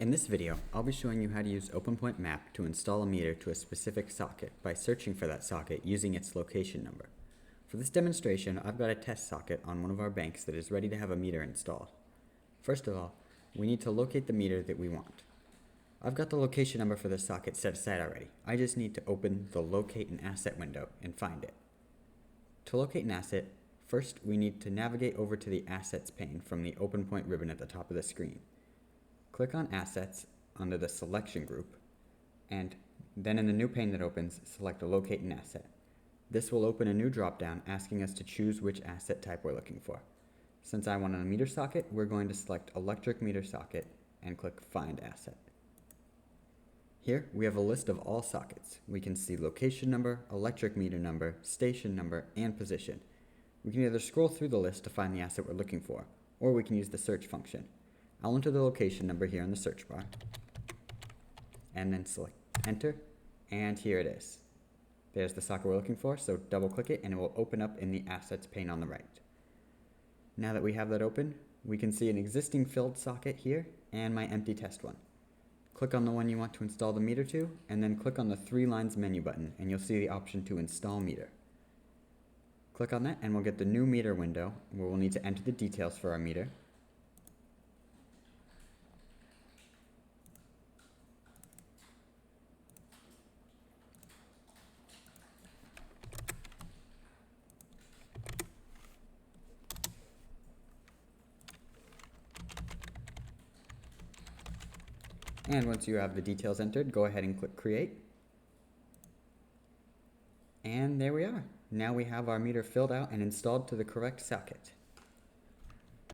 In this video, I'll be showing you how to use OpenPoint Map to install a meter to a specific socket by searching for that socket using its location number. For this demonstration, I've got a test socket on one of our banks that is ready to have a meter installed. First of all, we need to locate the meter that we want. I've got the location number for this socket set aside already. I just need to open the Locate an Asset window and find it. To locate an asset, first we need to navigate over to the Assets pane from the OpenPoint ribbon at the top of the screen. Click on Assets under the Selection group, and then in the new pane that opens, select Locate an Asset. This will open a new drop-down asking us to choose which asset type we're looking for. Since I want a meter socket, we're going to select Electric Meter Socket and click Find Asset. Here we have a list of all sockets. We can see location number, electric meter number, station number, and position. We can either scroll through the list to find the asset we're looking for, or we can use the search function. I'll enter the location number here in the search bar, and then select Enter, and here it is. There's the socket we're looking for, so double click it and it will open up in the Assets pane on the right. Now that we have that open, we can see an existing filled socket here and my empty test one. Click on the one you want to install the meter to, and then click on the 3 lines menu button and you'll see the option to install meter. Click on that and we'll get the new meter window where we'll need to enter the details for our meter. And once you have the details entered, go ahead and click Create. And there we are. Now we have our meter filled out and installed to the correct socket.